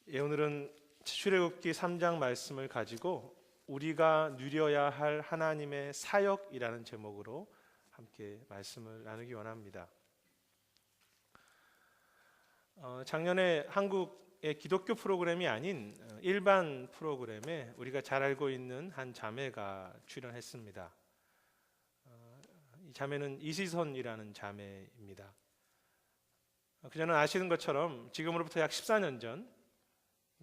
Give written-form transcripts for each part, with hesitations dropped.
오늘은 출애굽기 3장 말씀을 가지고 우리가 누려야 할 하나님의 사역이라는 제목으로 함께 말씀을 나누기 원합니다. 작년에 한국의 기독교 프로그램이 아닌 일반 프로그램에 우리가 잘 알고 있는 한 자매가 출연했습니다. 이 자매는 이시선이라는 자매입니다. 그녀는 아시는 것처럼 지금으로부터 약 14년 전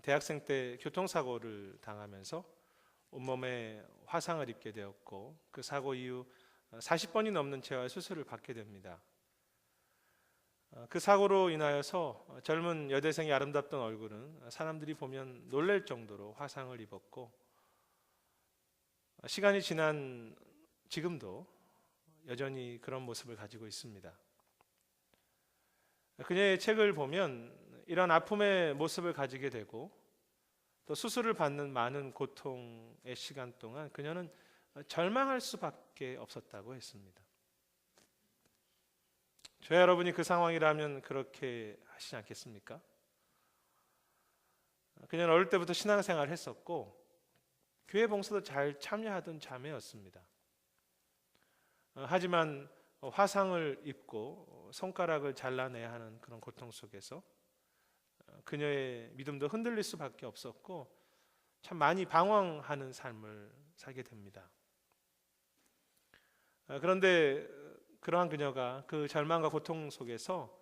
대학생 때 교통사고를 당하면서 온몸에 화상을 입게 되었고, 그 사고 이후 40번이 넘는 재활 수술을 받게 됩니다. 그 사고로 인하여서 젊은 여대생의 아름답던 얼굴은 사람들이 보면 놀랄 정도로 화상을 입었고, 시간이 지난 지금도 여전히 그런 모습을 가지고 있습니다. 그녀의 책을 보면 이런 아픔의 모습을 가지게 되고, 또 수술을 받는 많은 고통의 시간 동안 그녀는 절망할 수밖에 없었다고 했습니다. 저와 여러분이 그 상황이라면 그렇게 하시지 않겠습니까? 그녀는 어릴 때부터 신앙생활을 했었고 교회 봉사도 잘 참여하던 자매였습니다. 하지만 화상을 입고 손가락을 잘라내야 하는 그런 고통 속에서 그녀의 믿음도 흔들릴 수밖에 없었고 참 많이 방황하는 삶을 살게 됩니다. 그런데 그러한 그녀가 그 절망과 고통 속에서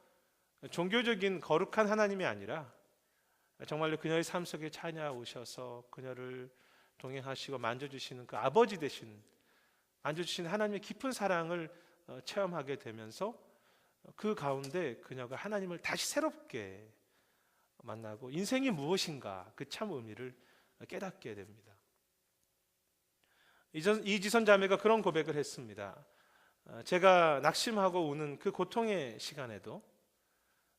종교적인 거룩한 하나님이 아니라 정말로 그녀의 삶 속에 찾아오셔서 그녀를 동행하시고 만져주시는 그 아버지 되신, 만져주시는 하나님의 깊은 사랑을 체험하게 되면서 그 가운데 그녀가 하나님을 다시 새롭게 만나고 인생이 무엇인가 그 참 의미를 깨닫게 됩니다. 이지선 자매가 그런 고백을 했습니다. 제가 낙심하고 우는 그 고통의 시간에도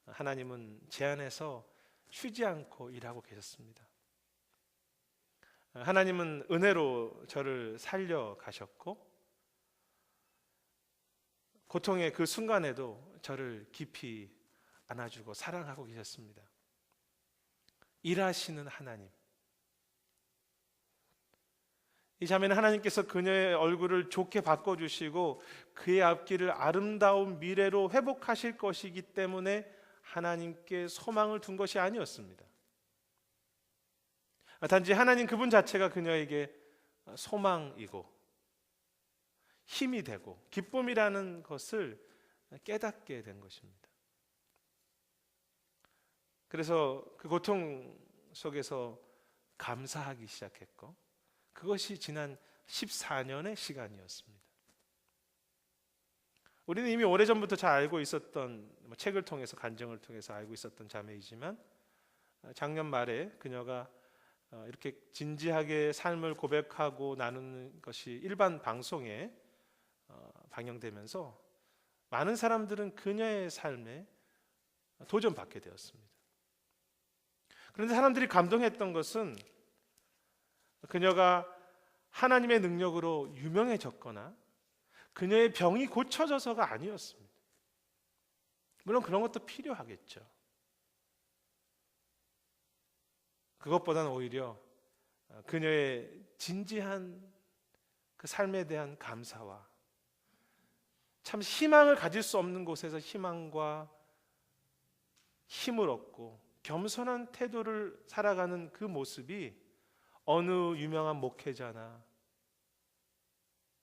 하나님은 제 안에서 쉬지 않고 일하고 계셨습니다. 하나님은 은혜로 저를 살려 가셨고 고통의 그 순간에도 저를 깊이 안아주고 사랑하고 계셨습니다. 일하시는 하나님. 이 자매는 하나님께서 그녀의 얼굴을 좋게 바꿔주시고 그의 앞길을 아름다운 미래로 회복하실 것이기 때문에 하나님께 소망을 둔 것이 아니었습니다. 단지 하나님 그분 자체가 그녀에게 소망이고 힘이 되고 기쁨이라는 것을 깨닫게 된 것입니다. 그래서 그 고통 속에서 감사하기 시작했고 그것이 지난 14년의 시간이었습니다. 우리는 이미 오래전부터 잘 알고 있었던, 책을 통해서 간증을 통해서 알고 있었던 자매이지만 작년 말에 그녀가 이렇게 진지하게 삶을 고백하고 나누는 것이 일반 방송에 방영되면서 많은 사람들은 그녀의 삶에 도전받게 되었습니다. 그런데 사람들이 감동했던 것은 그녀가 하나님의 능력으로 유명해졌거나 그녀의 병이 고쳐져서가 아니었습니다. 물론 그런 것도 필요하겠죠. 그것보다는 오히려 그녀의 진지한 그 삶에 대한 감사와 참 희망을 가질 수 없는 곳에서 희망과 힘을 얻고 겸손한 태도를 살아가는 그 모습이 어느 유명한 목회자나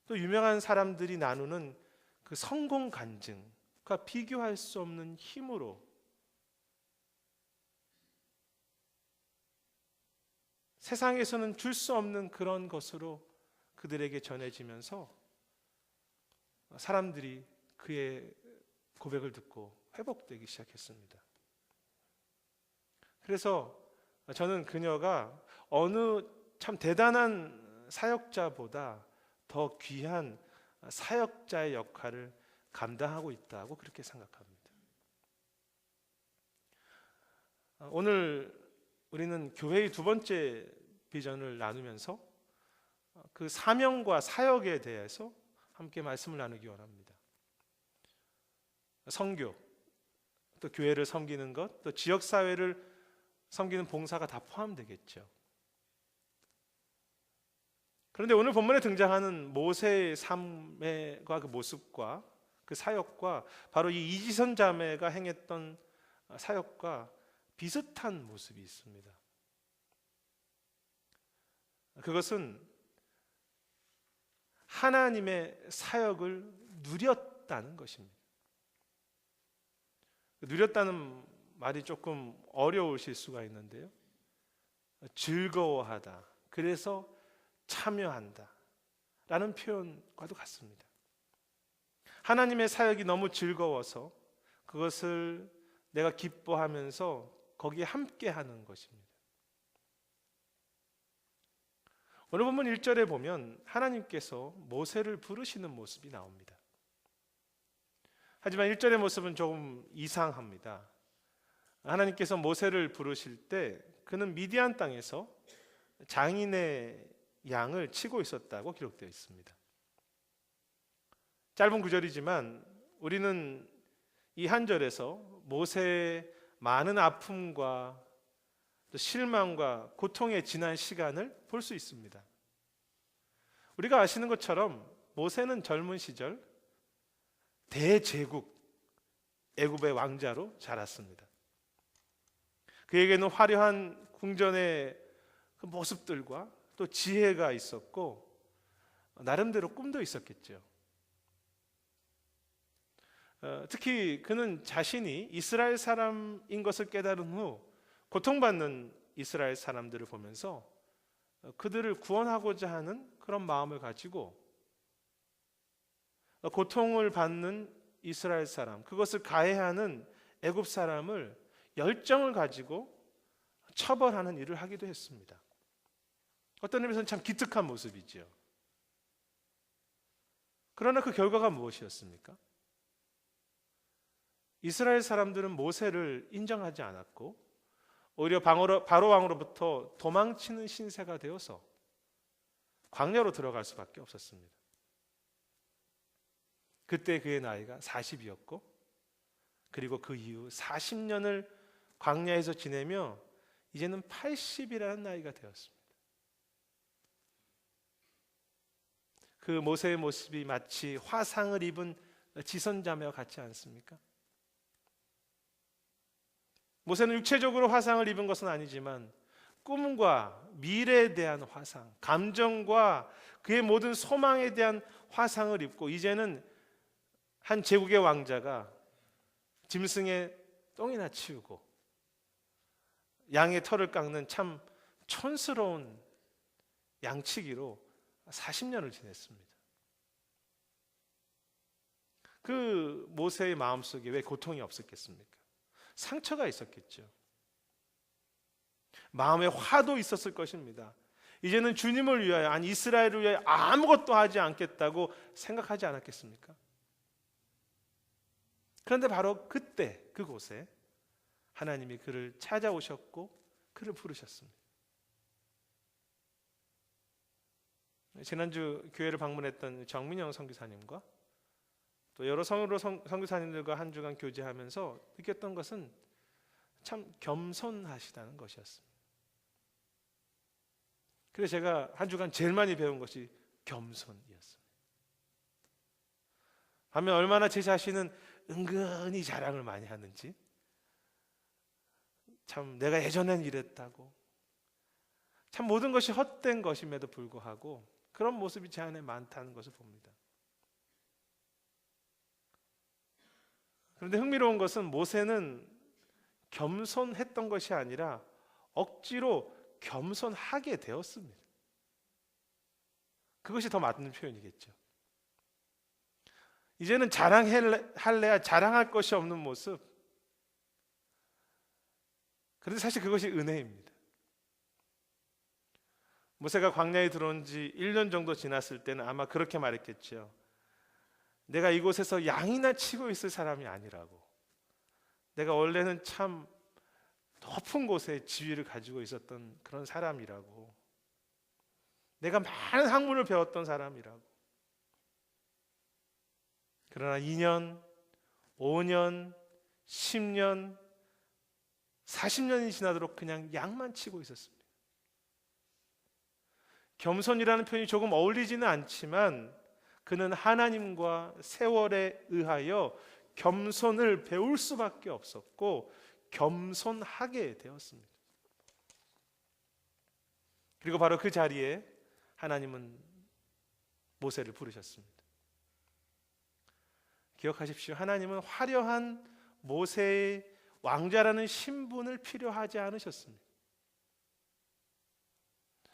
또 유명한 사람들이 나누는 그 성공 간증과 비교할 수 없는 힘으로 세상에서는 줄 수 없는 그런 것으로 그들에게 전해지면서 사람들이 그의 고백을 듣고 회복되기 시작했습니다. 그래서 저는 그녀가 어느 참 대단한 사역자보다 더 귀한 사역자의 역할을 감당하고 있다고 그렇게 생각합니다. 오늘 우리는 교회의 두 번째 비전을 나누면서 그 사명과 사역에 대해서 함께 말씀을 나누기 원합니다. 선교, 또 교회를 섬기는 것, 또 지역사회를 섬기는 봉사가 다 포함되겠죠. 그런데 오늘 본문에 등장하는 모세의 삶의 그 모습과 그 사역과 바로 이 이지선 자매가 행했던 사역과 비슷한 모습이 있습니다. 그것은 하나님의 사역을 누렸다는 것입니다. 누렸다는 말이 조금 어려우실 수가 있는데요. 즐거워하다. 그래서 참여한다. 라는 표현과도 같습니다. 하나님의 사역이 너무 즐거워서 그것을 내가 기뻐하면서 거기에 함께 하는 것입니다. 오늘 본문 1절에 보면 하나님께서 모세를 부르시는 모습이 나옵니다. 하지만 1절의 모습은 조금 이상합니다. 하나님께서 모세를 부르실 때 그는 미디안 땅에서 장인의 양을 치고 있었다고 기록되어 있습니다. 짧은 구절이지만 우리는 이 한 절에서 모세의 많은 아픔과 또 실망과 고통에 지난 시간을 볼 수 있습니다. 우리가 아시는 것처럼 모세는 젊은 시절 대제국 애굽의 왕자로 자랐습니다. 그에게는 화려한 궁전의 그 모습들과 또 지혜가 있었고 나름대로 꿈도 있었겠죠. 특히 그는 자신이 이스라엘 사람인 것을 깨달은 후 고통받는 이스라엘 사람들을 보면서 그들을 구원하고자 하는 그런 마음을 가지고 고통을 받는 이스라엘 사람, 그것을 가해하는 애굽 사람을 열정을 가지고 처벌하는 일을 하기도 했습니다. 어떤 의미에서는 참 기특한 모습이죠. 그러나 그 결과가 무엇이었습니까? 이스라엘 사람들은 모세를 인정하지 않았고 오히려 바로 왕으로부터 도망치는 신세가 되어서 광야로 들어갈 수밖에 없었습니다. 그때 그의 나이가 40이었고 그리고 그 이후 40년을 광야에서 지내며 이제는 80이라는 나이가 되었습니다. 그 모세의 모습이 마치 화상을 입은 지선자매와 같지 않습니까? 모세는 육체적으로 화상을 입은 것은 아니지만 꿈과 미래에 대한 화상, 감정과 그의 모든 소망에 대한 화상을 입고 이제는 한 제국의 왕자가 짐승의 똥이나 치우고 양의 털을 깎는 참 촌스러운 양치기로 40년을 지냈습니다. 그 모세의 마음속에 왜 고통이 없었겠습니까? 상처가 있었겠죠. 마음에 화도 있었을 것입니다. 이제는 주님을 위하여, 아니 이스라엘을 위하여 아무것도 하지 않겠다고 생각하지 않았겠습니까? 그런데 바로 그때 그곳에 하나님이 그를 찾아오셨고 그를 부르셨습니다. 지난주 교회를 방문했던 정민영 선교사님과 또 여러 선교사님들과 한 주간 교제하면서 느꼈던 것은 참 겸손하시다는 것이었습니다. 그래서 제가 한 주간 제일 많이 배운 것이 겸손이었습니다. 반면 얼마나 제 자신은 은근히 자랑을 많이 하는지, 참 내가 예전엔 이랬다고, 참 모든 것이 헛된 것임에도 불구하고 그런 모습이 제 안에 많다는 것을 봅니다. 그런데 흥미로운 것은 모세는 겸손했던 것이 아니라 억지로 겸손하게 되었습니다. 그것이 더 맞는 표현이겠죠. 이제는 자랑할래야 자랑할 것이 없는 모습. 그런데 사실 그것이 은혜입니다. 모세가 광야에 들어온 지 1년 정도 지났을 때는 아마 그렇게 말했겠죠. 내가 이곳에서 양이나 치고 있을 사람이 아니라고. 내가 원래는 참 높은 곳에 지위를 가지고 있었던 그런 사람이라고. 내가 많은 학문을 배웠던 사람이라고. 그러나 2년, 5년, 10년 40년이 지나도록 그냥 양만 치고 있었습니다. 겸손이라는 표현이 조금 어울리지는 않지만 그는 하나님과 세월에 의하여 겸손을 배울 수밖에 없었고 겸손하게 되었습니다. 그리고 바로 그 자리에 하나님은 모세를 부르셨습니다. 기억하십시오. 하나님은 화려한 모세의 왕자라는 신분을 필요하지 않으셨습니다.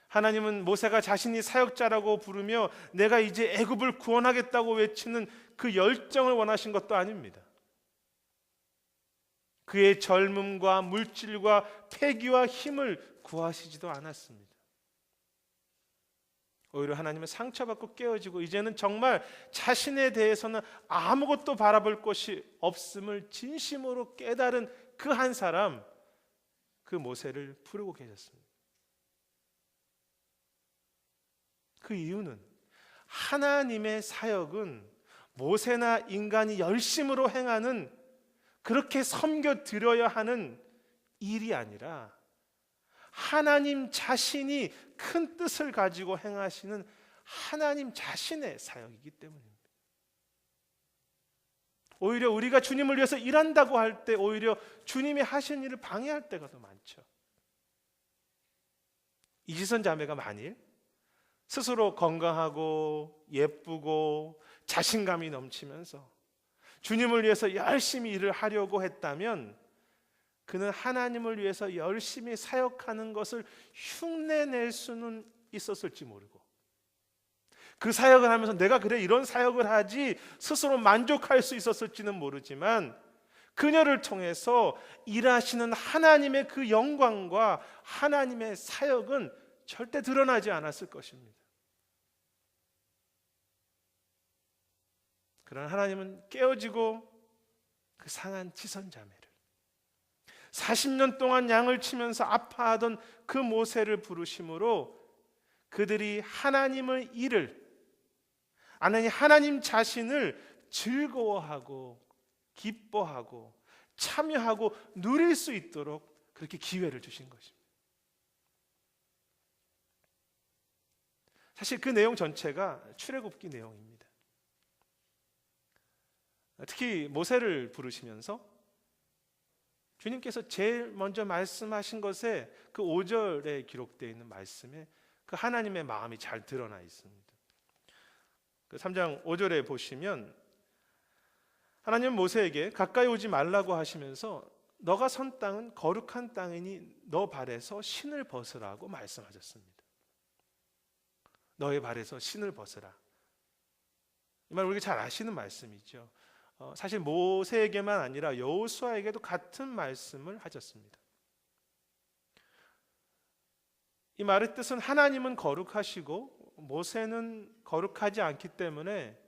하나님은 모세가 자신이 사역자라고 부르며 내가 이제 애굽을 구원하겠다고 외치는 그 열정을 원하신 것도 아닙니다. 그의 젊음과 물질과 패기와 힘을 구하시지도 않았습니다. 오히려 하나님은 상처받고 깨어지고 이제는 정말 자신에 대해서는 아무것도 바라볼 것이 없음을 진심으로 깨달은 그 한 사람, 그 모세를 부르고 계셨습니다. 그 이유는 하나님의 사역은 모세나 인간이 열심으로 행하는 그렇게 섬겨드려야 하는 일이 아니라 하나님 자신이 큰 뜻을 가지고 행하시는 하나님 자신의 사역이기 때문입니다. 오히려 우리가 주님을 위해서 일한다고 할 때 오히려 주님이 하신 일을 방해할 때가 더 많죠. 이지선 자매가 만일 스스로 건강하고 예쁘고 자신감이 넘치면서 주님을 위해서 열심히 일을 하려고 했다면 그는 하나님을 위해서 열심히 사역하는 것을 흉내낼 수는 있었을지 모르고 그 사역을 하면서 내가 그래 이런 사역을 하지 스스로 만족할 수 있었을지는 모르지만 그녀를 통해서 일하시는 하나님의 그 영광과 하나님의 사역은 절대 드러나지 않았을 것입니다. 그러나 하나님은 깨어지고 그 상한 지선 자매를 40년 동안 양을 치면서 아파하던 그 모세를 부르심으로 그들이 하나님의 일을 아니 하나님 자신을 즐거워하고 기뻐하고 참여하고 누릴 수 있도록 그렇게 기회를 주신 것입니다. 사실 그 내용 전체가 출애굽기 내용입니다. 특히 모세를 부르시면서 주님께서 제일 먼저 말씀하신 것에 그 5절에 기록되어 있는 말씀에 그 하나님의 마음이 잘 드러나 있습니다. 그 3장 5절에 보시면 하나님은 모세에게 가까이 오지 말라고 하시면서 너가 선 땅은 거룩한 땅이니 너 발에서 신을 벗으라고 말씀하셨습니다. 너의 발에서 신을 벗으라. 이 말 우리가 잘 아시는 말씀이죠. 사실 모세에게만 아니라 여호수아에게도 같은 말씀을 하셨습니다. 이 말의 뜻은 하나님은 거룩하시고 모세는 거룩하지 않기 때문에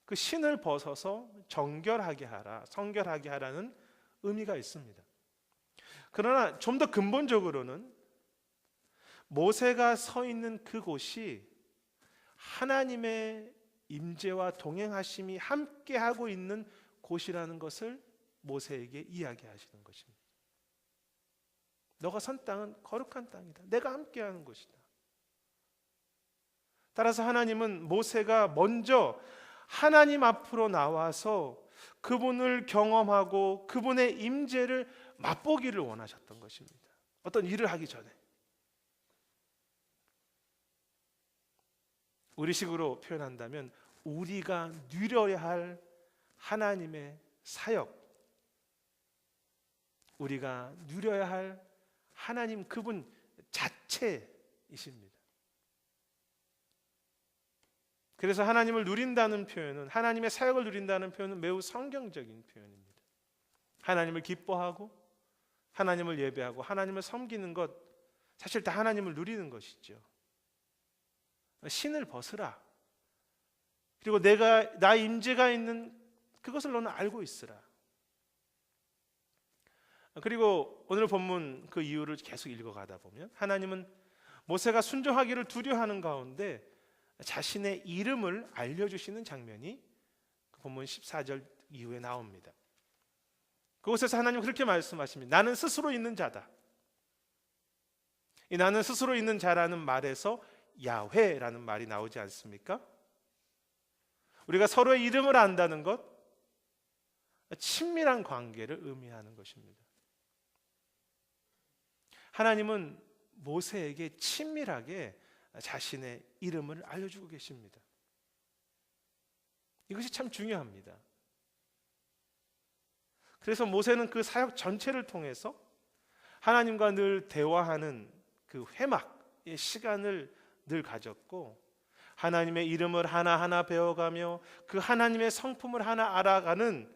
그 신을 벗어서 정결하게 하라, 성결하게 하라는 의미가 있습니다. 그러나 좀 더 근본적으로는 모세가 서 있는 그곳이 하나님의 임재와 동행하심이 함께하고 있는 곳이라는 것을 모세에게 이야기하시는 것입니다. 너가 선 땅은 거룩한 땅이다. 내가 함께하는 곳이다. 따라서 하나님은 모세가 먼저 하나님 앞으로 나와서 그분을 경험하고 그분의 임재를 맛보기를 원하셨던 것입니다. 어떤 일을 하기 전에. 우리식으로 표현한다면 우리가 누려야 할 하나님의 사역, 우리가 누려야 할 하나님 그분 자체이십니다. 그래서 하나님을 누린다는 표현은, 하나님의 사역을 누린다는 표현은 매우 성경적인 표현입니다. 하나님을 기뻐하고 하나님을 예배하고 하나님을 섬기는 것, 사실 다 하나님을 누리는 것이죠. 신을 벗으라. 그리고 내가 나 임재가 있는 그것을 너는 알고 있으라. 그리고 오늘 본문 그 이유를 계속 읽어가다 보면 하나님은 모세가 순종하기를 두려워하는 가운데 자신의 이름을 알려주시는 장면이 본문 14절 이후에 나옵니다. 그곳에서 하나님은 그렇게 말씀하십니다. 나는 스스로 있는 자다. 이 나는 스스로 있는 자라는 말에서 야훼라는 말이 나오지 않습니까? 우리가 서로의 이름을 안다는 것, 친밀한 관계를 의미하는 것입니다. 하나님은 모세에게 친밀하게 자신의 이름을 알려주고 계십니다. 이것이 참 중요합니다. 그래서 모세는 그 사역 전체를 통해서 하나님과 늘 대화하는 그 회막의 시간을 늘 가졌고, 하나님의 이름을 하나하나 배워가며 그 하나님의 성품을 하나 알아가는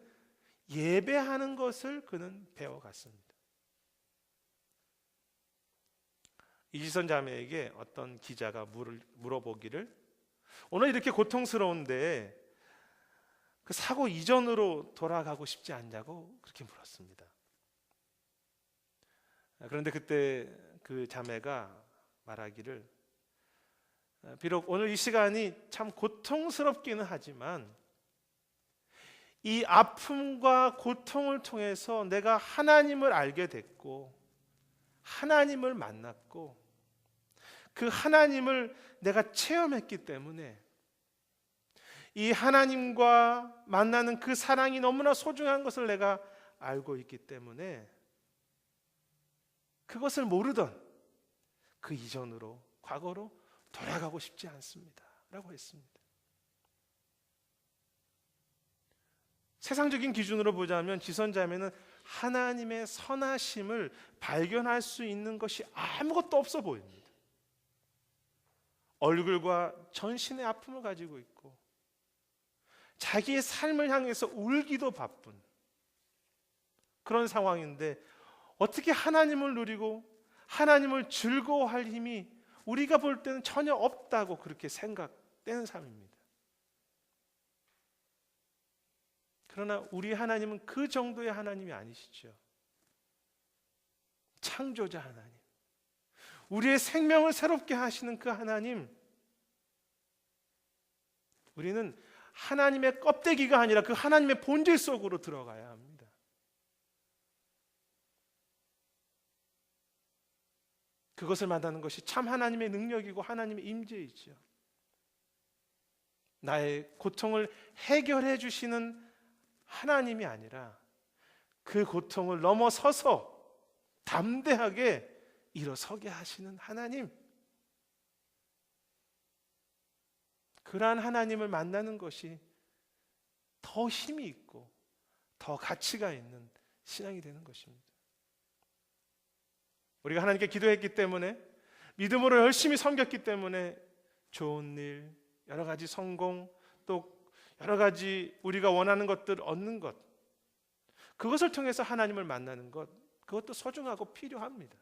예배하는 것을 그는 배워갔습니다. 이지선 자매에게 어떤 기자가 물어보기를, 오늘 이렇게 고통스러운데 그 사고 이전으로 돌아가고 싶지 않냐고 그렇게 물었습니다. 그런데 그때 그 자매가 말하기를, 비록 오늘 이 시간이 참 고통스럽기는 하지만 이 아픔과 고통을 통해서 내가 하나님을 알게 됐고 하나님을 만났고 그 하나님을 내가 체험했기 때문에 이 하나님과 만나는 그 사랑이 너무나 소중한 것을 내가 알고 있기 때문에 그것을 모르던 그 이전으로, 과거로 돌아가고 싶지 않습니다 라고 했습니다. 세상적인 기준으로 보자면 지선자매는 하나님의 선하심을 발견할 수 있는 것이 아무것도 없어 보입니다. 얼굴과 전신의 아픔을 가지고 있고 자기의 삶을 향해서 울기도 바쁜 그런 상황인데, 어떻게 하나님을 누리고 하나님을 즐거워할 힘이 우리가 볼 때는 전혀 없다고 그렇게 생각되는 삶입니다. 그러나 우리 하나님은 그 정도의 하나님이 아니시죠. 창조자 하나님, 우리의 생명을 새롭게 하시는 그 하나님, 우리는 하나님의 껍데기가 아니라 그 하나님의 본질 속으로 들어가야 합니다. 그것을 만나는 것이 참 하나님의 능력이고 하나님의 임재이죠. 나의 고통을 해결해 주시는 하나님이 아니라 그 고통을 넘어서서 담대하게 일어서게 하시는 하나님, 그러한 하나님을 만나는 것이 더 힘이 있고 더 가치가 있는 신앙이 되는 것입니다. 우리가 하나님께 기도했기 때문에, 믿음으로 열심히 섬겼기 때문에 좋은 일, 여러 가지 성공, 또 여러 가지 우리가 원하는 것들 얻는 것, 그것을 통해서 하나님을 만나는 것, 그것도 소중하고 필요합니다.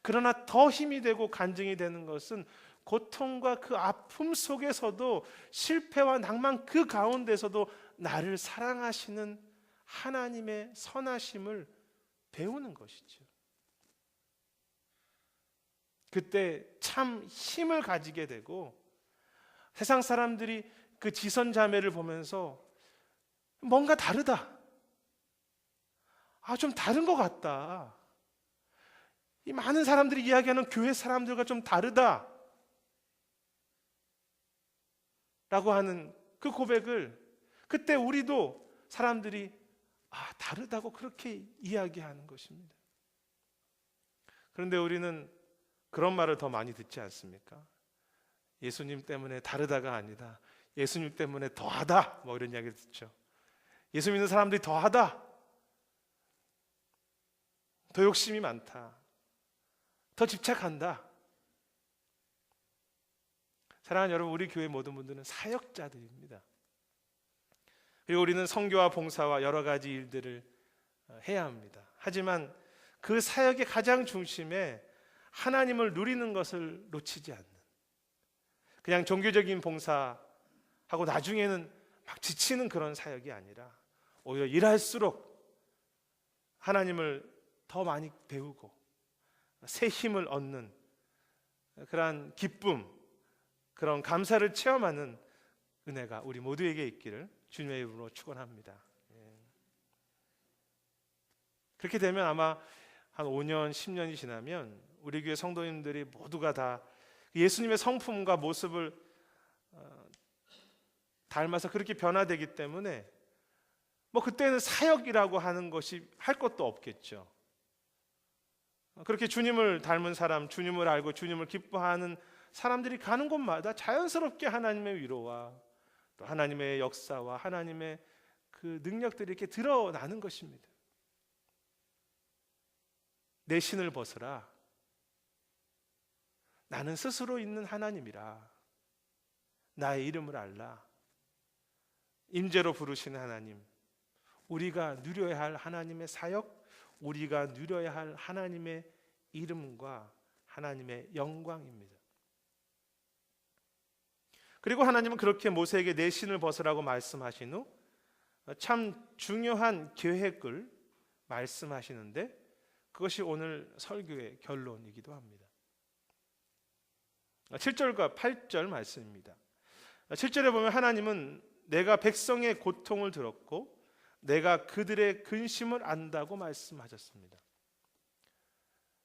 그러나 더 힘이 되고 간증이 되는 것은 고통과 그 아픔 속에서도, 실패와 낭만 그 가운데서도 나를 사랑하시는 하나님의 선하심을 배우는 것이죠. 그때 참 힘을 가지게 되고, 세상 사람들이 그 지선 자매를 보면서 뭔가 다르다, 좀 다른 것 같다, 이 많은 사람들이 이야기하는 교회 사람들과 좀 다르다 라고 하는 그 고백을 그때 우리도 사람들이 다르다고 그렇게 이야기하는 것입니다. 그런데 우리는 그런 말을 더 많이 듣지 않습니까? 예수님 때문에 다르다가 아니다, 예수님 때문에 더하다, 뭐 이런 이야기를 듣죠. 예수 믿는 사람들이 더하다, 더 욕심이 많다, 더 집착한다. 사랑하는 여러분, 우리 교회 모든 분들은 사역자들입니다. 그리고 우리는 선교와 봉사와 여러 가지 일들을 해야 합니다. 하지만 그 사역의 가장 중심에 하나님을 누리는 것을 놓치지 않는, 그냥 종교적인 봉사하고 나중에는 막 지치는 그런 사역이 아니라 오히려 일할수록 하나님을 더 많이 배우고 새 힘을 얻는 그러한 기쁨, 그런 감사를 체험하는 은혜가 우리 모두에게 있기를 주님의 이름으로 축원합니다. 그렇게 되면 아마 한 5년, 10년이 지나면 우리 교회 성도님들이 모두가 다 예수님의 성품과 모습을 닮아서 그렇게 변화되기 때문에 뭐 그때는 사역이라고 하는 것이 할 것도 없겠죠. 그렇게 주님을 닮은 사람, 주님을 알고 주님을 기뻐하는 사람들이 가는 곳마다 자연스럽게 하나님의 위로와 또 하나님의 역사와 하나님의 그 능력들이 이렇게 드러나는 것입니다. 내 신을 벗으라. 나는 스스로 있는 하나님이라. 나의 이름을 알라. 임재로 부르시는 하나님, 우리가 누려야 할 하나님의 사역, 우리가 누려야 할 하나님의 이름과 하나님의 영광입니다. 그리고 하나님은 그렇게 모세에게 내 신을 벗으라고 말씀하신 후 참 중요한 계획을 말씀하시는데 그것이 오늘 설교의 결론이기도 합니다. 7절과 8절 말씀입니다. 7절에 보면 하나님은 내가 백성의 고통을 들었고 내가 그들의 근심을 안다고 말씀하셨습니다.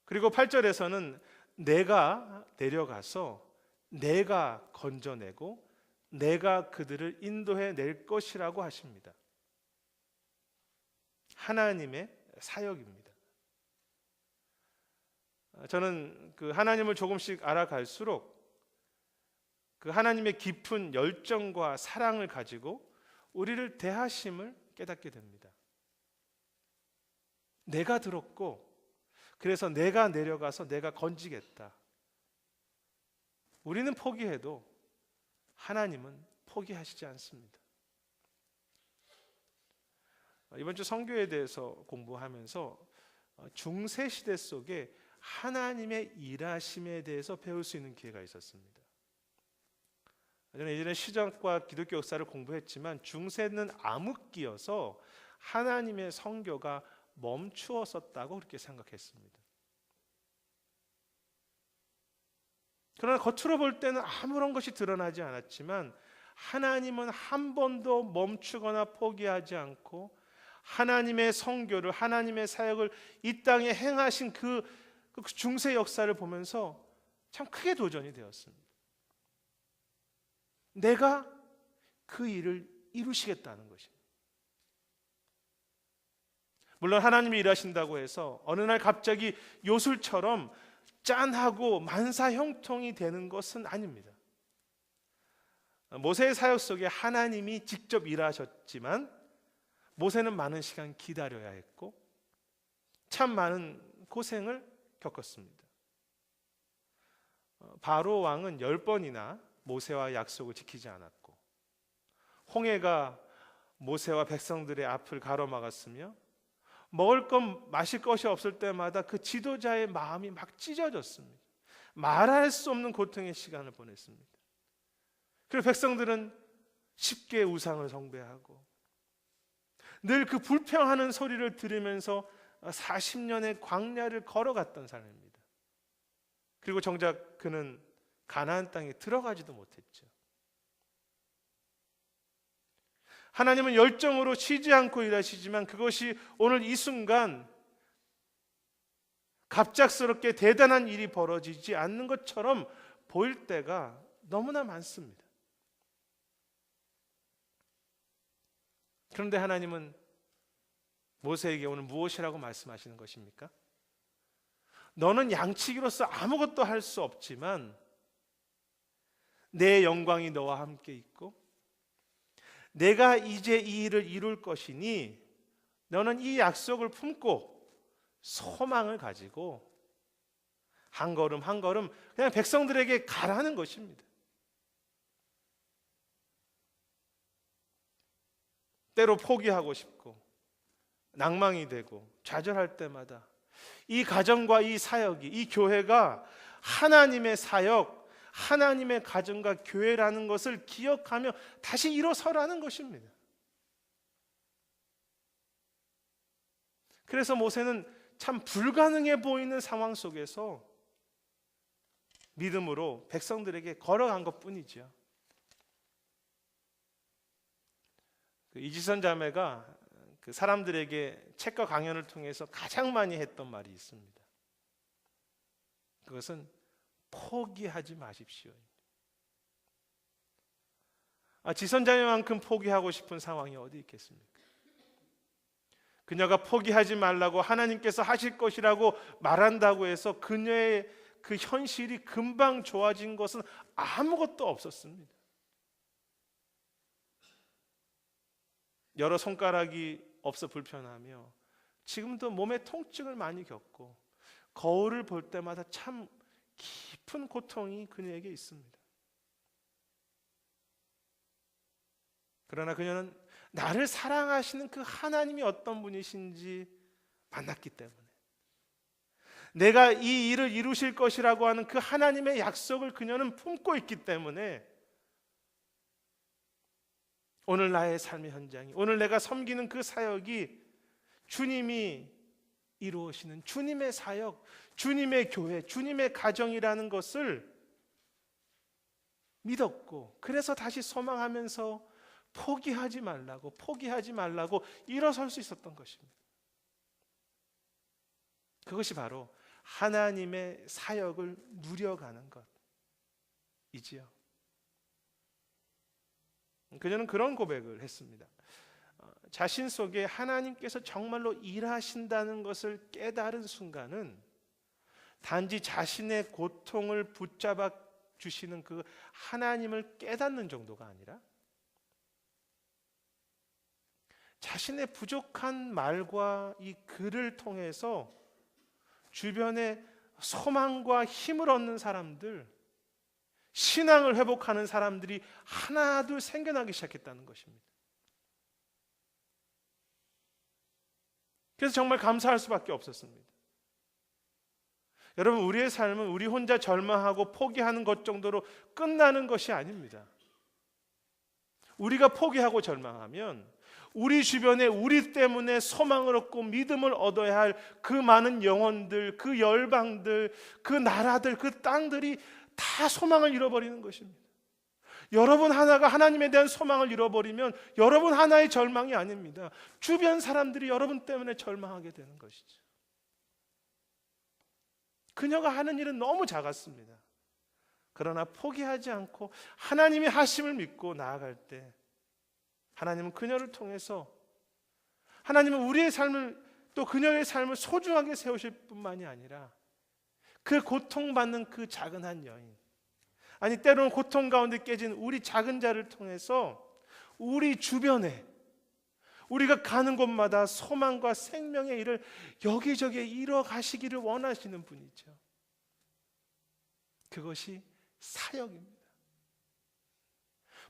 그리고 8절에서는 내가 내려가서 내가 건져내고 내가 그들을 인도해 낼 것이라고 하십니다. 하나님의 사역입니다. 저는 그 하나님을 조금씩 알아갈수록 그 하나님의 깊은 열정과 사랑을 가지고 우리를 대하심을 깨닫게 됩니다. 내가 들었고 그래서 내가 내려가서 내가 건지겠다. 우리는 포기해도 하나님은 포기하시지 않습니다. 이번 주 선교에 대해서 공부하면서 중세 시대 속에 하나님의 일하심에 대해서 배울 수 있는 기회가 있었습니다. 저는 예전에 시작과 기독교 역사를 공부했지만 중세는 암흑기여서 하나님의 선교가 멈추었었다고 그렇게 생각했습니다. 그러나 겉으로 볼 때는 아무런 것이 드러나지 않았지만 하나님은 한 번도 멈추거나 포기하지 않고 하나님의 선교를, 하나님의 사역을 이 땅에 행하신 그 중세 역사를 보면서 참 크게 도전이 되었습니다. 내가 그 일을 이루시겠다는 것입니다. 물론 하나님이 일하신다고 해서 어느 날 갑자기 요술처럼 짠하고 만사형통이 되는 것은 아닙니다. 모세의 사역 속에 하나님이 직접 일하셨지만 모세는 많은 시간 기다려야 했고 참 많은 고생을 겪었습니다. 바로 왕은 10번이나 모세와 약속을 지키지 않았고 홍해가 모세와 백성들의 앞을 가로막았으며 먹을 것 마실 것이 없을 때마다 그 지도자의 마음이 막 찢어졌습니다. 말할 수 없는 고통의 시간을 보냈습니다. 그리고 백성들은 쉽게 우상을 숭배하고 늘 그 불평하는 소리를 들으면서 40년의 광야를 걸어갔던 사람입니다. 그리고 정작 그는 가나안 땅에 들어가지도 못했죠. 하나님은 열정으로 쉬지 않고 일하시지만 그것이 오늘 이 순간 갑작스럽게 대단한 일이 벌어지지 않는 것처럼 보일 때가 너무나 많습니다. 그런데 하나님은 모세에게 오늘 무엇이라고 말씀하시는 것입니까? 너는 양치기로서 아무것도 할 수 없지만 내 영광이 너와 함께 있고 내가 이제 이 일을 이룰 것이니 너는 이 약속을 품고 소망을 가지고 한 걸음 한 걸음 그냥 백성들에게 가라는 것입니다. 때로 포기하고 싶고 낭망이 되고 좌절할 때마다 이 가정과 이 사역이, 이 교회가 하나님의 사역, 하나님의 가정과 교회라는 것을 기억하며 다시 일어서라는 것입니다. 그래서 모세는 참 불가능해 보이는 상황 속에서 믿음으로 백성들에게 걸어간 것뿐이죠. 이지선 자매가 그 사람들에게 책과 강연을 통해서 가장 많이 했던 말이 있습니다. 그것은 포기하지 마십시오. 지선자매만큼 포기하고 싶은 상황이 어디 있겠습니까? 그녀가 포기하지 말라고 하나님께서 하실 것이라고 말한다고 해서 그녀의 그 현실이 금방 좋아진 것은 아무것도 없었습니다. 여러 손가락이 없어 불편하며 지금도 몸에 통증을 많이 겪고 거울을 볼 때마다 참 깊은 고통이 그녀에게 있습니다. 그러나 그녀는 나를 사랑하시는 그 하나님이 어떤 분이신지 만났기 때문에, 내가 이 일을 이루실 것이라고 하는 그 하나님의 약속을 그녀는 품고 있기 때문에 오늘 나의 삶의 현장이, 오늘 내가 섬기는 그 사역이 주님이 이루시는 주님의 사역, 주님의 교회, 주님의 가정이라는 것을 믿었고, 그래서 다시 소망하면서 포기하지 말라고 일어설 수 있었던 것입니다. 그것이 바로 하나님의 사역을 누려가는 것이지요. 그녀는 그런 고백을 했습니다. 자신 속에 하나님께서 정말로 일하신다는 것을 깨달은 순간은 단지 자신의 고통을 붙잡아 주시는 그 하나님을 깨닫는 정도가 아니라 자신의 부족한 말과 이 글을 통해서 주변에 소망과 힘을 얻는 사람들, 신앙을 회복하는 사람들이 하나둘 생겨나기 시작했다는 것입니다. 그래서 정말 감사할 수밖에 없었습니다. 여러분, 우리의 삶은 우리 혼자 절망하고 포기하는 것 정도로 끝나는 것이 아닙니다. 우리가 포기하고 절망하면 우리 주변에 우리 때문에 소망을 얻고 믿음을 얻어야 할 그 많은 영혼들, 그 열방들, 그 나라들, 그 땅들이 다 소망을 잃어버리는 것입니다. 여러분 하나가 하나님에 대한 소망을 잃어버리면 여러분 하나의 절망이 아닙니다. 주변 사람들이 여러분 때문에 절망하게 되는 것이죠. 그녀가 하는 일은 너무 작았습니다. 그러나 포기하지 않고 하나님의 하심을 믿고 나아갈 때 하나님은 그녀를 통해서, 하나님은 우리의 삶을, 또 그녀의 삶을 소중하게 세우실 뿐만이 아니라 그 고통받는 그 작은 한 여인, 아니 때로는 고통 가운데 깨진 우리 작은 자를 통해서 우리 주변에, 우리가 가는 곳마다 소망과 생명의 일을 여기저기 이뤄가시기를 원하시는 분이죠. 그것이 사역입니다.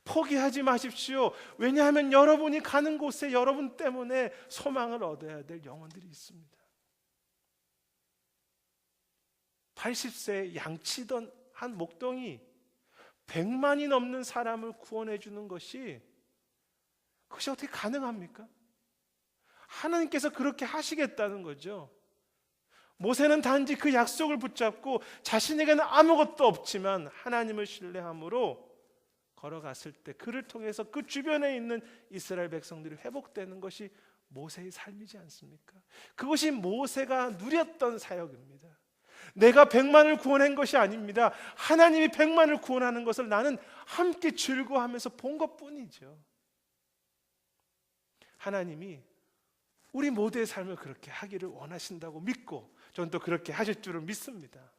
포기하지 마십시오. 왜냐하면 여러분이 가는 곳에 여러분 때문에 소망을 얻어야 될 영혼들이 있습니다. 80세에 양치던 한 목동이 100만이 넘는 사람을 구원해 주는 것이, 그것이 어떻게 가능합니까? 하나님께서 그렇게 하시겠다는 거죠. 모세는 단지 그 약속을 붙잡고 자신에게는 아무것도 없지만 하나님을 신뢰함으로 걸어갔을 때 그를 통해서 그 주변에 있는 이스라엘 백성들이 회복되는 것이 모세의 삶이지 않습니까? 그것이 모세가 누렸던 사역입니다. 내가 100만을 구원한 것이 아닙니다. 하나님이 100만을 구원하는 것을 나는 함께 즐거워하면서 본 것뿐이죠. 하나님이 우리 모두의 삶을 그렇게 하기를 원하신다고 믿고 저는 또 그렇게 하실 줄을 믿습니다.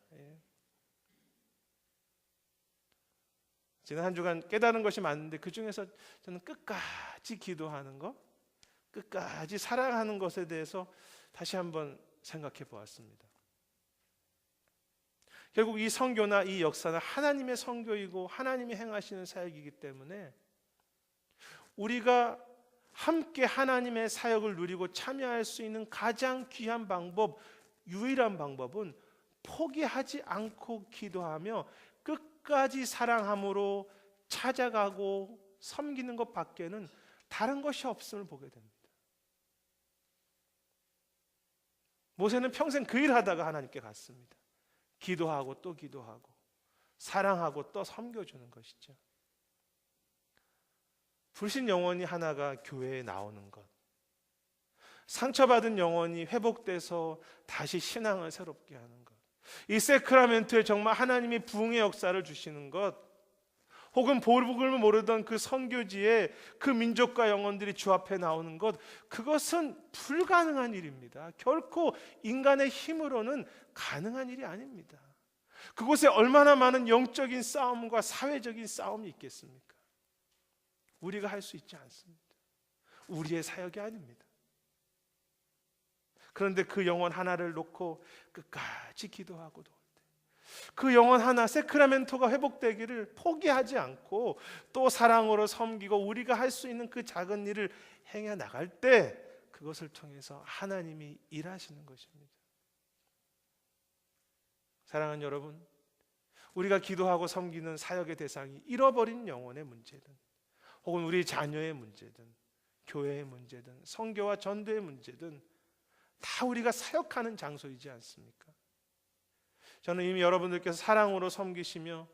지난 한 주간 깨달은 것이 많은데 그 중에서 저는 끝까지 기도하는 것, 끝까지 사랑하는 것에 대해서 다시 한번 생각해 보았습니다. 결국 이 선교나 이 역사는 하나님의 선교이고 하나님이 행하시는 사역이기 때문에 우리가 함께 하나님의 사역을 누리고 참여할 수 있는 가장 귀한 방법, 유일한 방법은 포기하지 않고 기도하며 끝까지 사랑함으로 찾아가고 섬기는 것 밖에는 다른 것이 없음을 보게 됩니다. 모세는 평생 그 일 하다가 하나님께 갔습니다. 기도하고 또 기도하고 사랑하고 또 섬겨주는 것이죠. 불신 영혼이 하나가 교회에 나오는 것, 상처받은 영혼이 회복돼서 다시 신앙을 새롭게 하는 것, 이 세크라멘토에 정말 하나님이 부흥의 역사를 주시는 것, 혹은 복음을 모르던 그 선교지에 그 민족과 영혼들이 주 앞에 나오는 것, 그것은 불가능한 일입니다. 결코 인간의 힘으로는 가능한 일이 아닙니다. 그곳에 얼마나 많은 영적인 싸움과 사회적인 싸움이 있겠습니까? 우리가 할 수 있지 않습니다. 우리의 사역이 아닙니다. 그런데 그 영혼 하나를 놓고 끝까지 기도하고 도울 때, 그 영혼 하나, 세크라멘토가 회복되기를 포기하지 않고 또 사랑으로 섬기고 우리가 할 수 있는 그 작은 일을 행해 나갈 때, 그것을 통해서 하나님이 일하시는 것입니다. 사랑하는 여러분, 우리가 기도하고 섬기는 사역의 대상이 잃어버린 영혼의 문제든, 혹은 우리 자녀의 문제든, 교회의 문제든, 선교와 전도의 문제든, 다 우리가 사역하는 장소이지 않습니까? 저는 이미 여러분들께서 사랑으로 섬기시며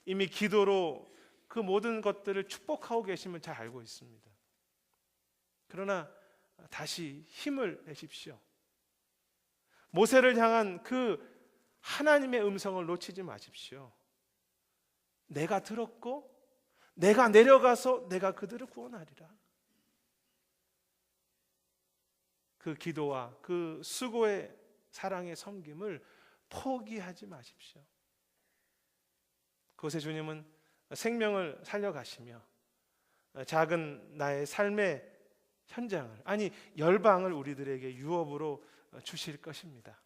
이미 기도로 그 모든 것들을 축복하고 계심을 잘 알고 있습니다. 그러나 다시 힘을 내십시오. 모세를 향한 그 하나님의 음성을 놓치지 마십시오. 내가 들었고 내가 내려가서 내가 그들을 구원하리라. 그 기도와 그 수고의 사랑의 섬김을 포기하지 마십시오. 그것에 주님은 생명을 살려가시며 작은 나의 삶의 현장을, 아니 열방을 우리들에게 유업으로 주실 것입니다.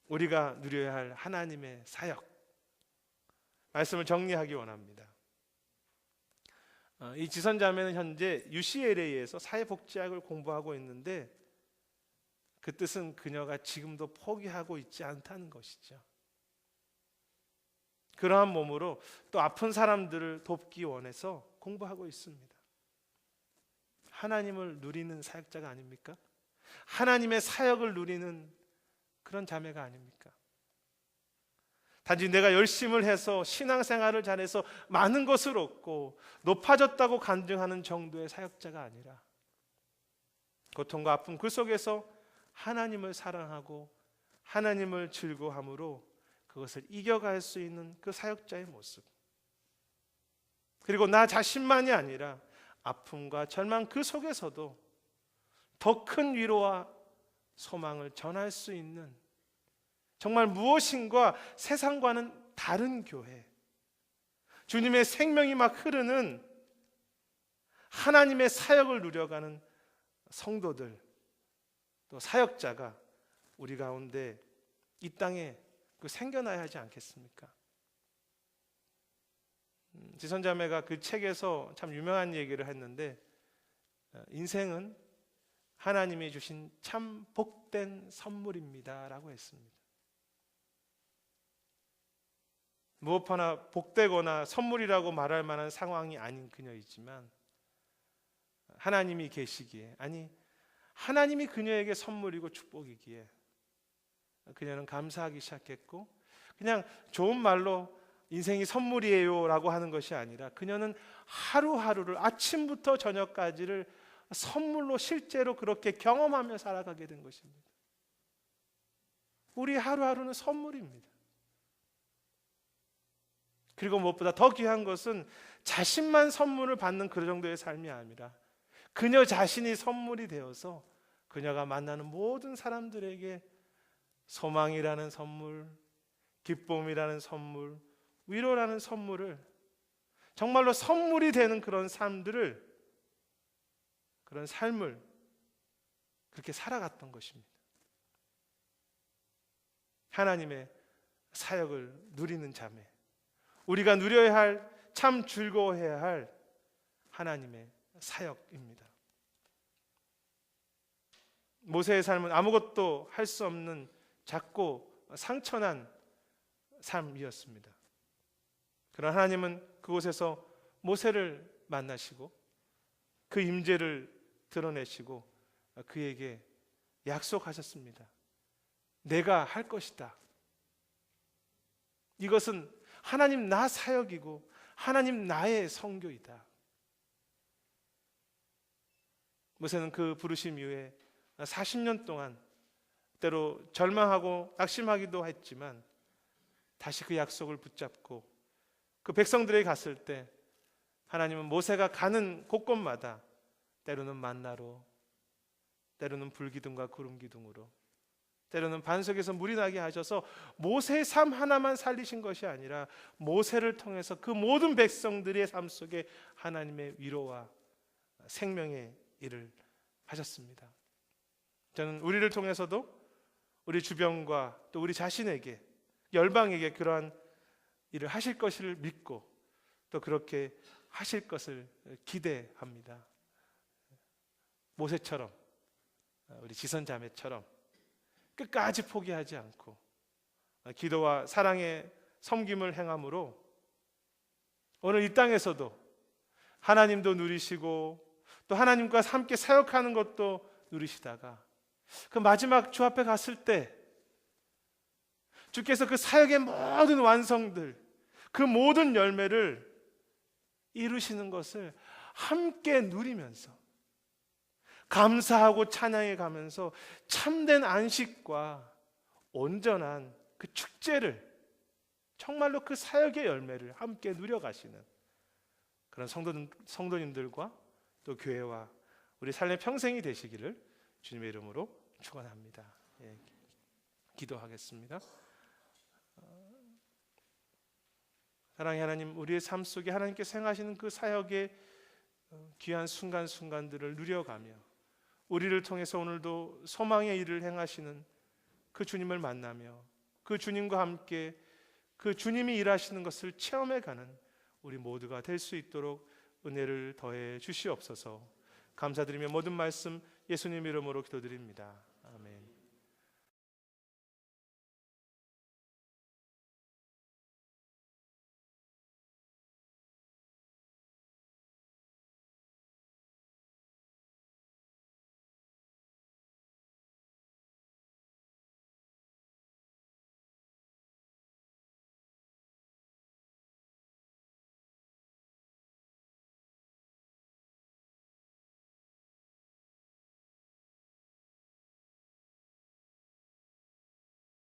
우리가 누려야 할 하나님의 사역, 말씀을 정리하기 원합니다. 이 지선자매는 현재 UCLA에서 사회복지학을 공부하고 있는데, 그 뜻은 그녀가 지금도 포기하고 있지 않다는 것이죠. 그러한 몸으로 또 아픈 사람들을 돕기 원해서 공부하고 있습니다. 하나님을 누리는 사역자가 아닙니까? 하나님의 사역을 누리는 그런 자매가 아닙니까? 단지 내가 열심을 해서 신앙생활을 잘해서 많은 것을 얻고 높아졌다고 간증하는 정도의 사역자가 아니라, 고통과 아픔 그 속에서 하나님을 사랑하고 하나님을 즐거워함으로 그것을 이겨갈 수 있는 그 사역자의 모습, 그리고 나 자신만이 아니라 아픔과 절망 그 속에서도 더 큰 위로와 소망을 전할 수 있는, 정말 무엇인가 세상과는 다른 교회, 주님의 생명이 막 흐르는 하나님의 사역을 누려가는 성도들, 또 사역자가 우리 가운데 이 땅에 생겨나야 하지 않겠습니까? 지선자매가 그 책에서 참 유명한 얘기를 했는데, 인생은 하나님이 주신 참 복된 선물입니다 라고 했습니다. 무엇 하나 복되거나 선물이라고 말할 만한 상황이 아닌 그녀이지만, 하나님이 계시기에, 아니 하나님이 그녀에게 선물이고 축복이기에 그녀는 감사하기 시작했고, 그냥 좋은 말로 인생이 선물이에요 라고 하는 것이 아니라, 그녀는 하루하루를 아침부터 저녁까지를 선물로 실제로 그렇게 경험하며 살아가게 된 것입니다. 우리 하루하루는 선물입니다. 그리고 무엇보다 더 귀한 것은 자신만 선물을 받는 그 정도의 삶이 아니라, 그녀 자신이 선물이 되어서 그녀가 만나는 모든 사람들에게 소망이라는 선물, 기쁨이라는 선물, 위로라는 선물을, 정말로 선물이 되는 그런 삶들을, 그런 삶을 그렇게 살아갔던 것입니다. 하나님의 사역을 누리는 자매, 우리가 누려야 할, 참 즐거워해야 할 하나님의 사역입니다. 모세의 삶은 아무것도 할 수 없는 작고 상처난 삶이었습니다. 그러나 하나님은 그곳에서 모세를 만나시고 그 임재를 드러내시고 그에게 약속하셨습니다. 내가 할 것이다. 이것은 하나님 나 사역이고 하나님 나의 선교이다. 모세는 그 부르심 이후에 40년 동안 때로 절망하고 낙심하기도 했지만 다시 그 약속을 붙잡고 그 백성들에게 갔을 때 하나님은 모세가 가는 곳곳마다 때로는 만나로, 때로는 불기둥과 구름기둥으로, 때로는 반석에서 물이 나게 하셔서 모세의 삶 하나만 살리신 것이 아니라 모세를 통해서 그 모든 백성들의 삶 속에 하나님의 위로와 생명의 일을 하셨습니다. 저는 우리를 통해서도 우리 주변과 또 우리 자신에게, 열방에게 그러한 일을 하실 것을 믿고 또 그렇게 하실 것을 기대합니다. 모세처럼, 우리 지선 자매처럼 끝까지 포기하지 않고 기도와 사랑의 섬김을 행함으로 오늘 이 땅에서도 하나님도 누리시고 또 하나님과 함께 사역하는 것도 누리시다가 그 마지막 주 앞에 갔을 때 주께서 그 사역의 모든 완성들, 그 모든 열매를 이루시는 것을 함께 누리면서 감사하고 찬양해 가면서 참된 안식과 온전한 그 축제를, 정말로 그 사역의 열매를 함께 누려가시는 그런 성도님들과 또 교회와 우리 삶의 평생이 되시기를 주님의 이름으로 축원합니다. 기도하겠습니다. 사랑의 하나님, 우리의 삶 속에 하나님께서 행하시는 그 사역의 귀한 순간순간들을 누려가며 우리를 통해서 오늘도 소망의 일을 행하시는 그 주님을 만나며 그 주님과 함께 그 주님이 일하시는 것을 체험해가는 우리 모두가 될 수 있도록 은혜를 더해 주시옵소서. 감사드리며 모든 말씀 예수님 이름으로 기도드립니다.